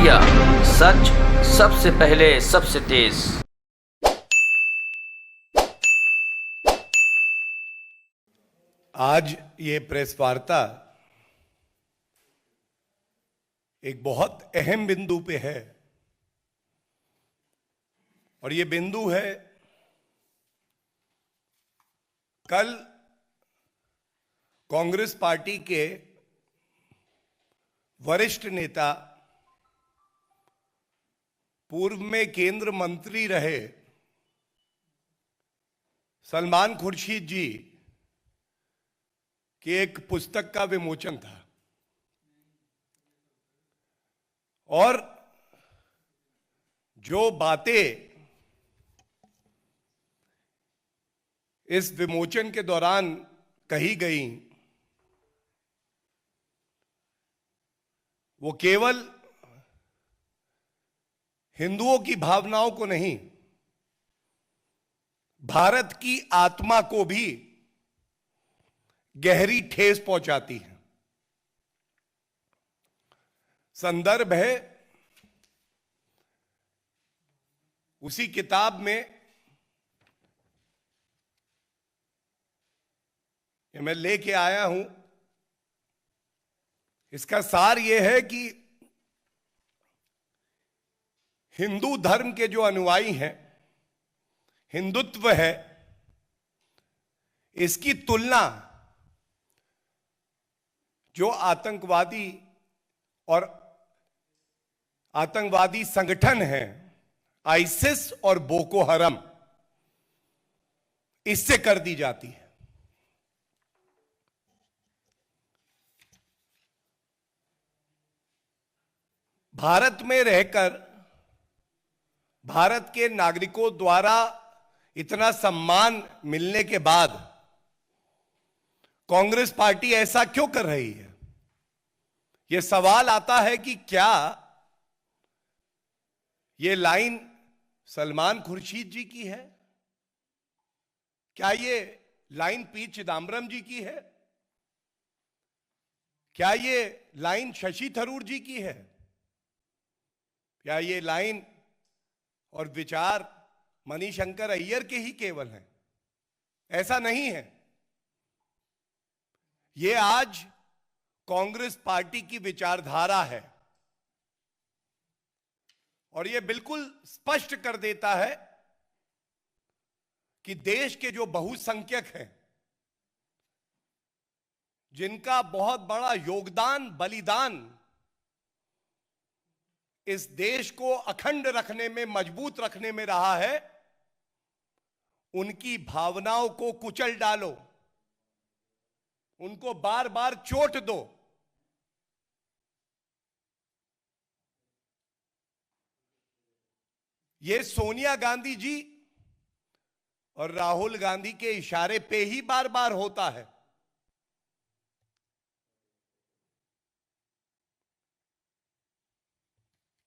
India, सच सबसे पहले सबसे तेज। आज ये प्रेस वार्ता एक बहुत अहम बिंदु पे है और ये बिंदु है कल कांग्रेस पार्टी के वरिष्ठ नेता, पूर्व में केंद्र मंत्री रहे सलमान खुर्शीद जी की एक पुस्तक का विमोचन था और जो बातें इस विमोचन के दौरान कही गई वो केवल हिंदुओं की भावनाओं को नहीं, भारत की आत्मा को भी गहरी ठेस पहुंचाती है। संदर्भ है उसी किताब में, ये मैं लेके आया हूं। इसका सार यह है कि हिंदू धर्म के जो अनुयायी हैं, हिंदुत्व है, इसकी तुलना जो आतंकवादी और आतंकवादी संगठन हैं आईसिस और बोको हरम, इससे कर दी जाती है। भारत में रहकर भारत के नागरिकों द्वारा इतना सम्मान मिलने के बाद कांग्रेस पार्टी ऐसा क्यों कर रही है? यह सवाल आता है कि क्या यह लाइन सलमान खुर्शीद जी की है? क्या यह लाइन पी चिदम्बरम जी की है? क्या यह लाइन शशि थरूर जी की है? क्या ये लाइन और विचार मणिशंकर अय्यर के ही केवल हैं? ऐसा नहीं है। ये आज कांग्रेस पार्टी की विचारधारा है और ये बिल्कुल स्पष्ट कर देता है कि देश के जो बहुसंख्यक हैं, जिनका बहुत बड़ा योगदान, बलिदान इस देश को अखंड रखने में, मजबूत रखने में रहा है, उनकी भावनाओं को कुचल डालो, उनको बार बार चोट दो। ये सोनिया गांधी जी और राहुल गांधी के इशारे पे ही बार बार होता है।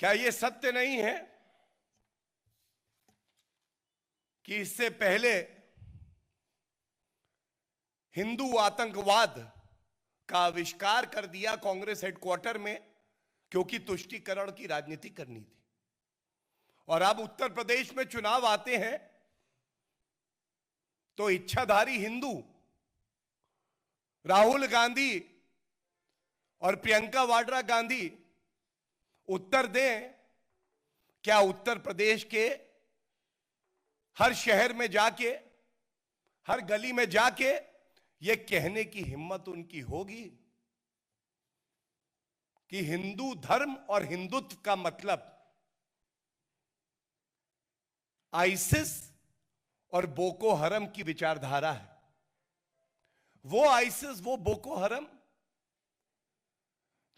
क्या यह सत्य नहीं है कि इससे पहले हिंदू आतंकवाद का आविष्कार कर दिया कांग्रेस हेडक्वार्टर में, क्योंकि तुष्टीकरण की राजनीति करनी थी? और अब उत्तर प्रदेश में चुनाव आते हैं तो इच्छाधारी हिंदू राहुल गांधी और प्रियंका वाड्रा गांधी उत्तर दें। क्या उत्तर प्रदेश के हर शहर में जाके, हर गली में जाके ये कहने की हिम्मत उनकी होगी कि हिंदू धर्म और हिंदुत्व का मतलब आईसिस और बोको हरम की विचारधारा है? वो आईसिस, वो बोको हरम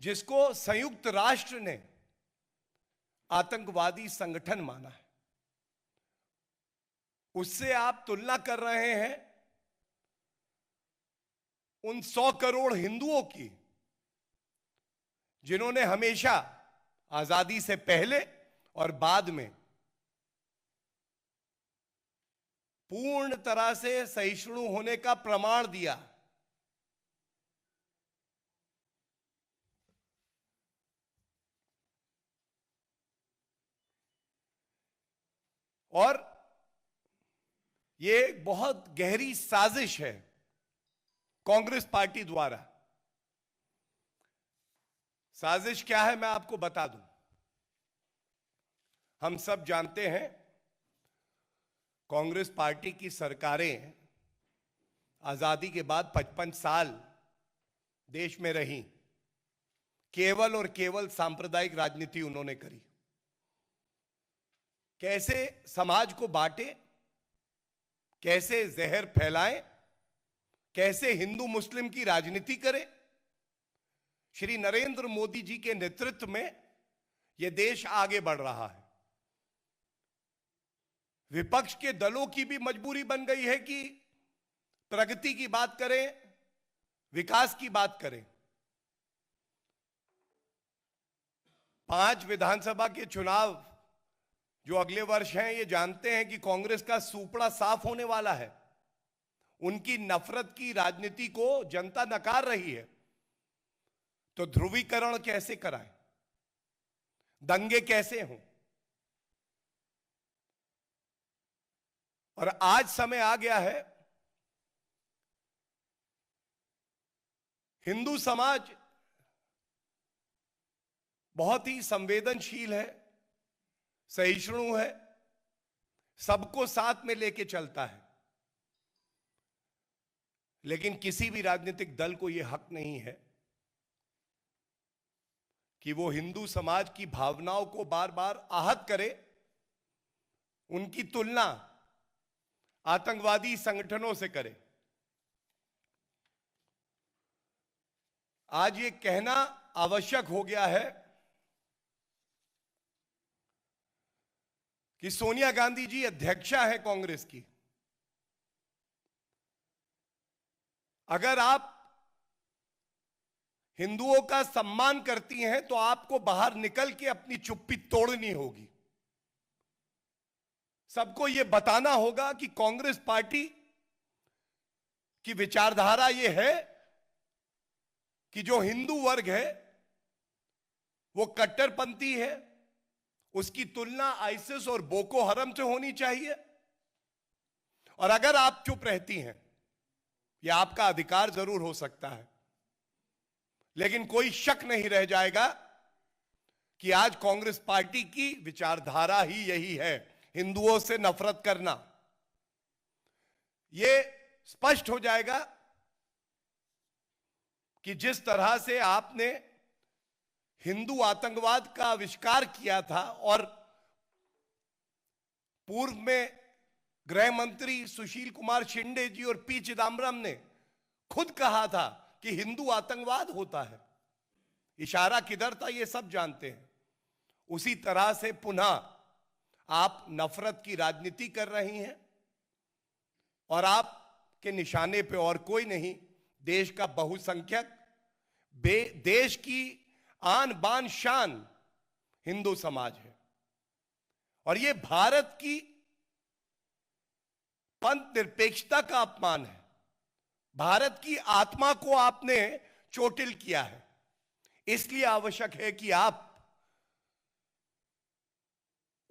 जिसको संयुक्त राष्ट्र ने आतंकवादी संगठन माना है, उससे आप तुलना कर रहे हैं उन 100 करोड़ हिंदुओं की जिन्होंने हमेशा आजादी से पहले और बाद में पूर्ण तरह से सहिष्णु होने का प्रमाण दिया। और ये बहुत गहरी साजिश है कांग्रेस पार्टी द्वारा। साजिश क्या है मैं आपको बता दूं। हम सब जानते हैं कांग्रेस पार्टी की सरकारें आजादी के बाद 55 साल देश में रही, केवल और केवल सांप्रदायिक राजनीति उन्होंने करी। कैसे समाज को बांटे, कैसे जहर फैलाएं, कैसे हिंदू मुस्लिम की राजनीति करें। श्री नरेंद्र मोदी जी के नेतृत्व में यह देश आगे बढ़ रहा है। विपक्ष के दलों की भी मजबूरी बन गई है कि प्रगति की बात करें, विकास की बात करें। 5 विधानसभा के चुनाव जो अगले वर्ष हैं, ये जानते हैं कि कांग्रेस का सूपड़ा साफ होने वाला है। उनकी नफरत की राजनीति को जनता नकार रही है। तो ध्रुवीकरण कैसे कराएं, दंगे कैसे हों। और आज समय आ गया है, हिंदू समाज बहुत ही संवेदनशील है, सहिष्णु है, सबको साथ में लेके चलता है। लेकिन किसी भी राजनीतिक दल को यह हक नहीं है कि वो हिंदू समाज की भावनाओं को बार बार आहत करे, उनकी तुलना आतंकवादी संगठनों से करे। आज ये कहना आवश्यक हो गया है कि सोनिया गांधी जी अध्यक्षा है कांग्रेस की। अगर आप हिंदुओं का सम्मान करती हैं तो आपको बाहर निकल के अपनी चुप्पी तोड़नी होगी। सबको यह बताना होगा कि कांग्रेस पार्टी की विचारधारा यह है कि जो हिंदू वर्ग है वो कट्टरपंथी है, उसकी तुलना आईसिस और बोको हरम से होनी चाहिए। और अगर आप चुप रहती हैं, यह आपका अधिकार जरूर हो सकता है, लेकिन कोई शक नहीं रह जाएगा कि आज कांग्रेस पार्टी की विचारधारा ही यही है, हिंदुओं से नफरत करना। यह स्पष्ट हो जाएगा कि जिस तरह से आपने हिंदू आतंकवाद का आविष्कार किया था और पूर्व में गृह मंत्री सुशील कुमार शिंदे जी और पी चिदम्बरम ने खुद कहा था कि हिंदू आतंकवाद होता है, इशारा किधर था ये सब जानते हैं। उसी तरह से पुनः आप नफरत की राजनीति कर रही हैं और आपके निशाने पे और कोई नहीं, देश का बहुसंख्यक, देश की आन बान शान हिंदू समाज है। और यह भारत की पंथ निरपेक्षता का अपमान है। भारत की आत्मा को आपने चोटिल किया है। इसलिए आवश्यक है कि आप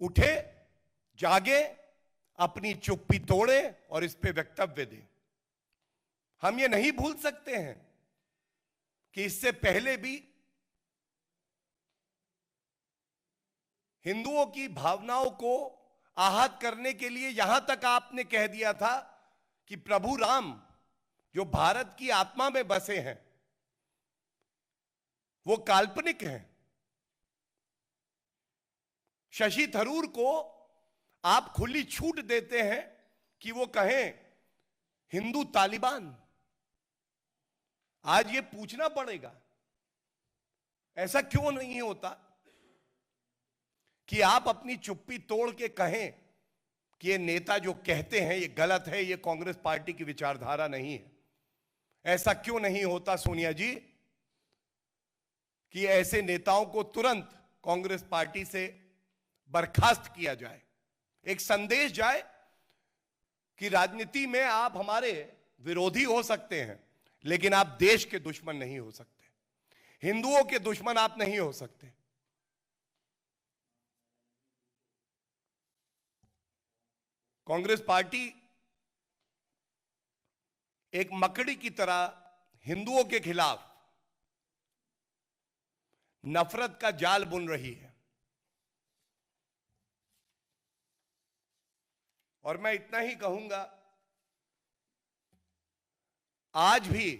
उठे, जागे, अपनी चुप्पी तोड़े और इस पे वक्तव्य दें। हम ये नहीं भूल सकते हैं कि इससे पहले भी हिंदुओं की भावनाओं को आहत करने के लिए यहां तक आपने कह दिया था कि प्रभु राम जो भारत की आत्मा में बसे हैं वो काल्पनिक हैं। शशि थरूर को आप खुली छूट देते हैं कि वो कहें हिंदू तालिबान। आज ये पूछना पड़ेगा, ऐसा क्यों नहीं होता कि आप अपनी चुप्पी तोड़ के कहें कि ये नेता जो कहते हैं ये गलत है, ये कांग्रेस पार्टी की विचारधारा नहीं है। ऐसा क्यों नहीं होता सोनिया जी कि ऐसे नेताओं को तुरंत कांग्रेस पार्टी से बर्खास्त किया जाए, एक संदेश जाए कि राजनीति में आप हमारे विरोधी हो सकते हैं लेकिन आप देश के दुश्मन नहीं हो सकते, हिंदुओं के दुश्मन आप नहीं हो सकते। कांग्रेस पार्टी एक मकड़ी की तरह हिंदुओं के खिलाफ नफरत का जाल बुन रही है। और मैं इतना ही कहूंगा, आज भी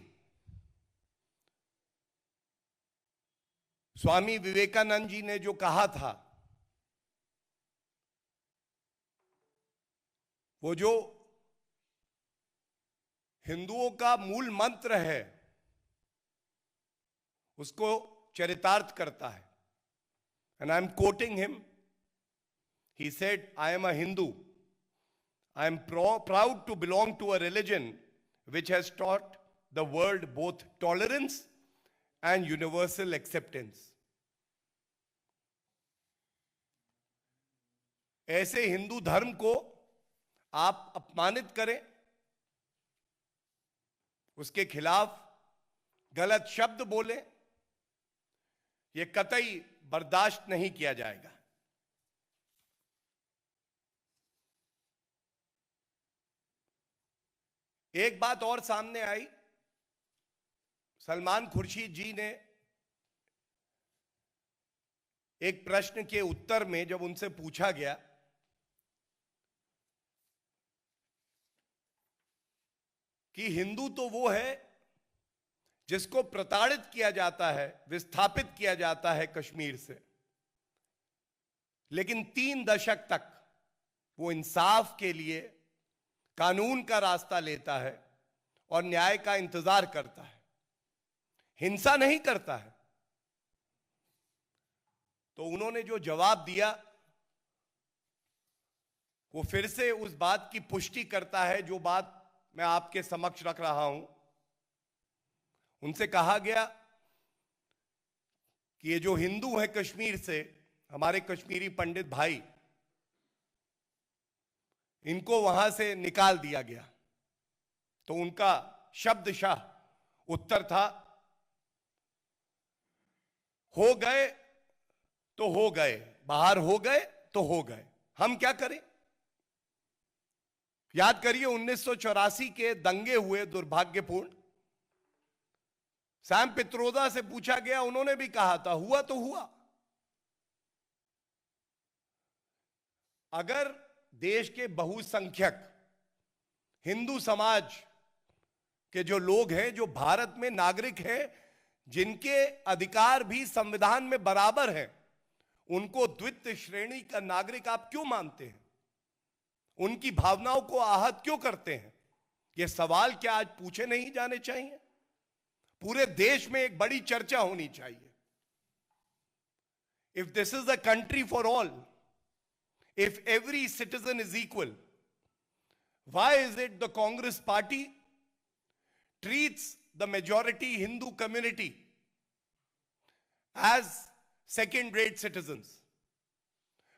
स्वामी विवेकानंद जी ने जो कहा था, वो जो हिंदुओं का मूल मंत्र है, उसको चरितार्थ करता है। And I am quoting him. He said, I am a Hindu, I am proud to belong to a religion which has taught the world both tolerance and universal acceptance. ऐसे हिंदू धर्म को आप अपमानित करें, उसके खिलाफ गलत शब्द बोलें, यह कतई बर्दाश्त नहीं किया जाएगा। एक बात और सामने आई। सलमान खुर्शीद जी ने एक प्रश्न के उत्तर में जब उनसे पूछा गया कि हिंदू तो वो है जिसको प्रताड़ित किया जाता है, विस्थापित किया जाता है कश्मीर से, लेकिन 3 दशक तक वो इंसाफ के लिए कानून का रास्ता लेता है और न्याय का इंतजार करता है, हिंसा नहीं करता है। तो उन्होंने जो जवाब दिया वो फिर से उस बात की पुष्टि करता है जो बात मैं आपके समक्ष रख रहा हूं। उनसे कहा गया कि ये जो हिंदू है कश्मीर से, हमारे कश्मीरी पंडित भाई, इनको वहां से निकाल दिया गया। तो उनका शब्दशः उत्तर था, हो गए तो हो गए, बाहर हो गए तो हो गए, हम क्या करें। याद करिए 1984 के दंगे हुए दुर्भाग्यपूर्ण। सैम पित्रोदा से पूछा गया, उन्होंने भी कहा था हुआ तो हुआ। अगर देश के बहुसंख्यक हिंदू समाज के जो लोग हैं, जो भारत में नागरिक हैं, जिनके अधिकार भी संविधान में बराबर हैं, उनको द्वितीय श्रेणी का नागरिक आप क्यों मानते हैं? उनकी भावनाओं को आहत क्यों करते हैं? यह सवाल क्या आज पूछे नहीं जाने चाहिए? पूरे देश में एक बड़ी चर्चा होनी चाहिए। If this is a country for all, if every citizen is equal, why is it the Congress party treats the majority Hindu community as second-rate citizens?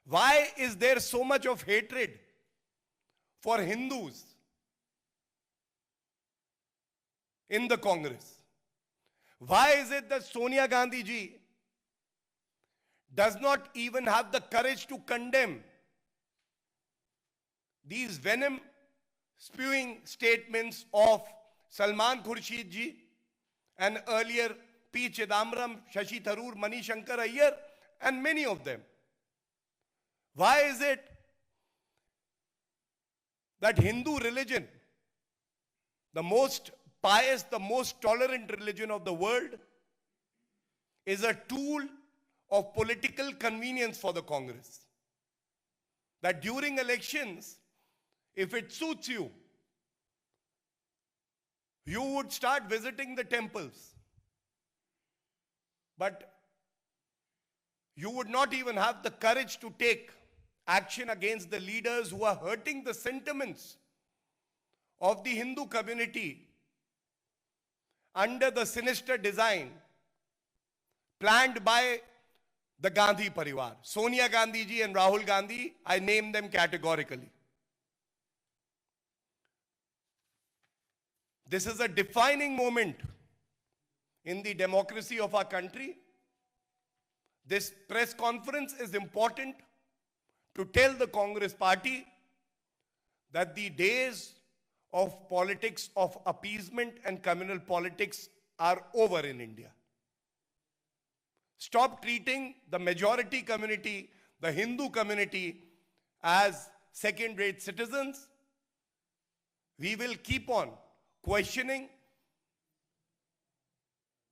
Why is there so much of hatred for Hindus in the Congress? Why is it that Sonia Gandhi ji does not even have the courage to condemn these venom spewing statements of Salman Khurshid ji and earlier P. Chidambaram, Shashi Tharoor, Mani Shankar Iyer and many of them? Why is it that Hindu religion, the most pious, the most tolerant religion of the world, is a tool of political convenience for the Congress? That during elections, if it suits you, you would start visiting the temples. But you would not even have the courage to take action against the leaders who are hurting the sentiments of the Hindu community under the sinister design planned by the Gandhi Parivar. Sonia Gandhi ji and Rahul Gandhi, I name them categorically. This is a defining moment in the democracy of our country. This press conference is important to tell the Congress party that the days of politics of appeasement and communal politics are over in India. Stop treating the majority community, the Hindu community, as second-rate citizens. We will keep on questioning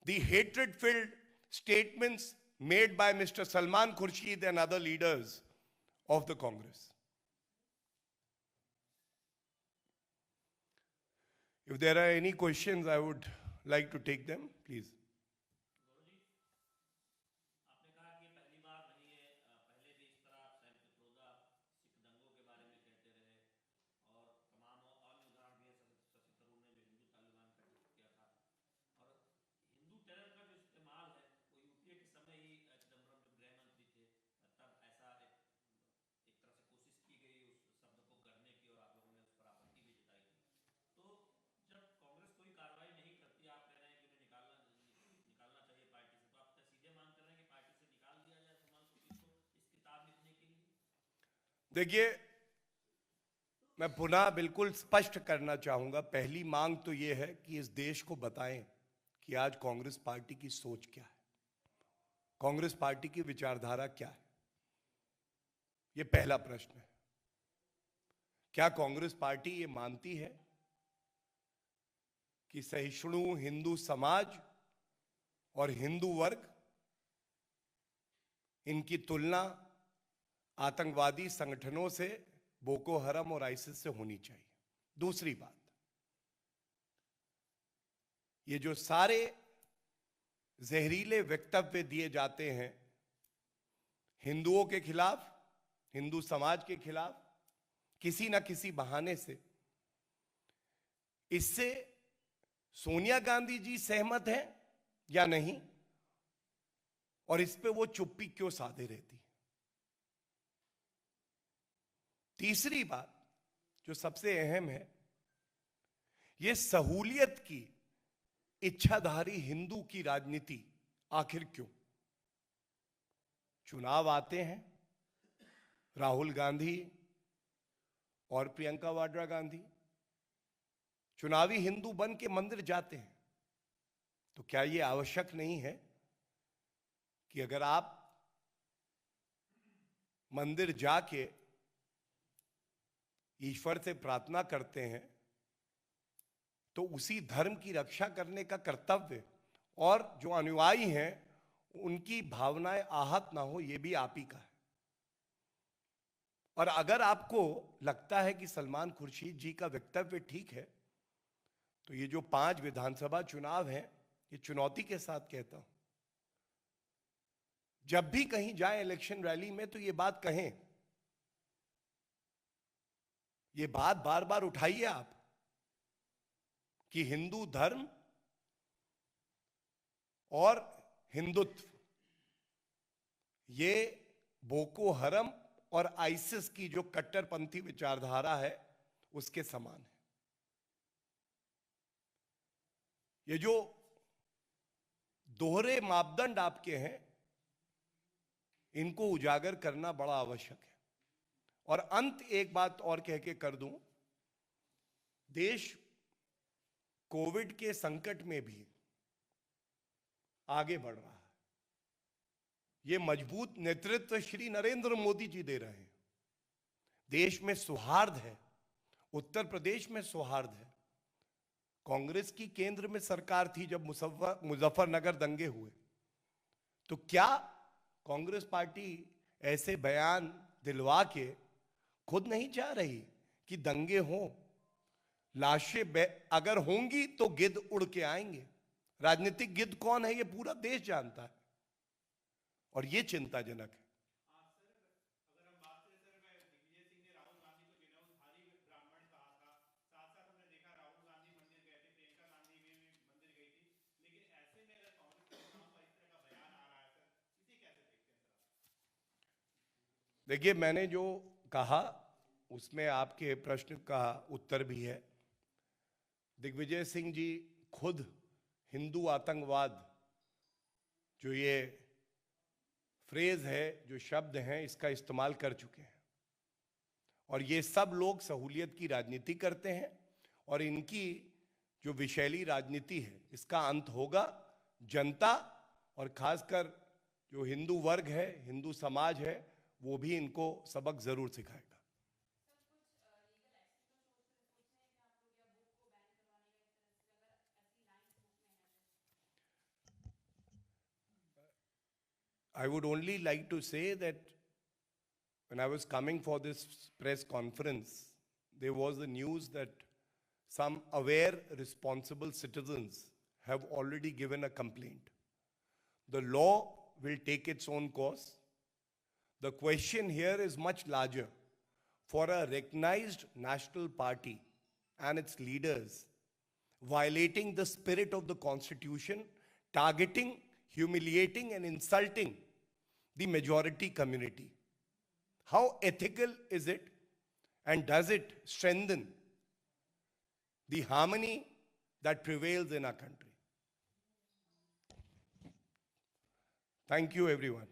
the hatred-filled statements made by Mr. Salman Khurshid and other leaders of the Congress. If there are any questions, I would like to take them, please. देखिए, मैं पुनः बिल्कुल स्पष्ट करना चाहूंगा, पहली मांग तो यह है कि इस देश को बताएं कि आज कांग्रेस पार्टी की सोच क्या है, कांग्रेस पार्टी की विचारधारा क्या है। यह पहला प्रश्न है। क्या कांग्रेस पार्टी ये मानती है कि सहिष्णु हिंदू समाज और हिंदू वर्ग, इनकी तुलना आतंकवादी संगठनों से, बोको हरम और आईसिस से होनी चाहिए? दूसरी बात, ये जो सारे जहरीले वक्तव्य दिए जाते हैं हिंदुओं के खिलाफ, हिंदू समाज के खिलाफ, किसी ना किसी बहाने से, इससे सोनिया गांधी जी सहमत हैं या नहीं, और इस पे वो चुप्पी क्यों साधे रहती है? तीसरी बात जो सबसे अहम है, ये सहूलियत की इच्छाधारी हिंदू की राजनीति आखिर क्यों? चुनाव आते हैं, राहुल गांधी और प्रियंका वाड्रा गांधी चुनावी हिंदू बन के मंदिर जाते हैं, तो क्या यह आवश्यक नहीं है कि अगर आप मंदिर जाके ईश्वर से प्रार्थना करते हैं तो उसी धर्म की रक्षा करने का कर्तव्य, और जो अनुयायी हैं उनकी भावनाएं आहत ना हो, यह भी आप ही का है। और अगर आपको लगता है कि सलमान खुर्शीद जी का वक्तव्य ठीक है, तो ये जो 5 विधानसभा चुनाव हैं, ये चुनौती के साथ कहता हूं, जब भी कहीं जाए इलेक्शन रैली में तो ये बात कहें, ये बात बार बार उठाइए आप कि हिंदू धर्म और हिंदुत्व ये बोको हरम और आईसिस की जो कट्टरपंथी विचारधारा है उसके समान है। ये जो दोहरे मापदंड आपके हैं, इनको उजागर करना बड़ा आवश्यक है। और अंत एक बात और कह के कर दूं, देश कोविड के संकट में भी आगे बढ़ रहा है। ये मजबूत नेतृत्व श्री नरेंद्र मोदी जी दे रहे हैं। देश में सौहार्द है, उत्तर प्रदेश में सौहार्द है। कांग्रेस की केंद्र में सरकार थी जब मुजफ्फरनगर दंगे हुए, तो क्या कांग्रेस पार्टी ऐसे बयान दिलवा के खुद नहीं चाह रही कि दंगे हों? लाशें अगर होंगी तो गिद्ध उड़ के आएंगे। राजनीतिक गिद्ध कौन है ये पूरा देश जानता है, और ये चिंताजनक है। देखिए, मैंने जो कहा उसमें आपके प्रश्न का उत्तर भी है। दिग्विजय सिंह जी खुद हिंदू आतंकवाद, जो ये फ्रेज है, जो शब्द हैं, इसका इस्तेमाल कर चुके हैं। और ये सब लोग सहूलियत की राजनीति करते हैं और इनकी जो विषैली राजनीति है इसका अंत होगा। जनता और खासकर जो हिंदू वर्ग है, हिंदू समाज है, वो भी इनको सबक जरूर सिखाएगा। I would only like to say that when I was coming for this press conference, there was the news that some aware, responsible citizens have already given a complaint. The law will take its own course. The question here is much larger. For a recognized national party and its leaders violating the spirit of the Constitution, targeting, humiliating, and insulting the majority community. How ethical is it, and does it strengthen the harmony that prevails in our country? Thank you, everyone.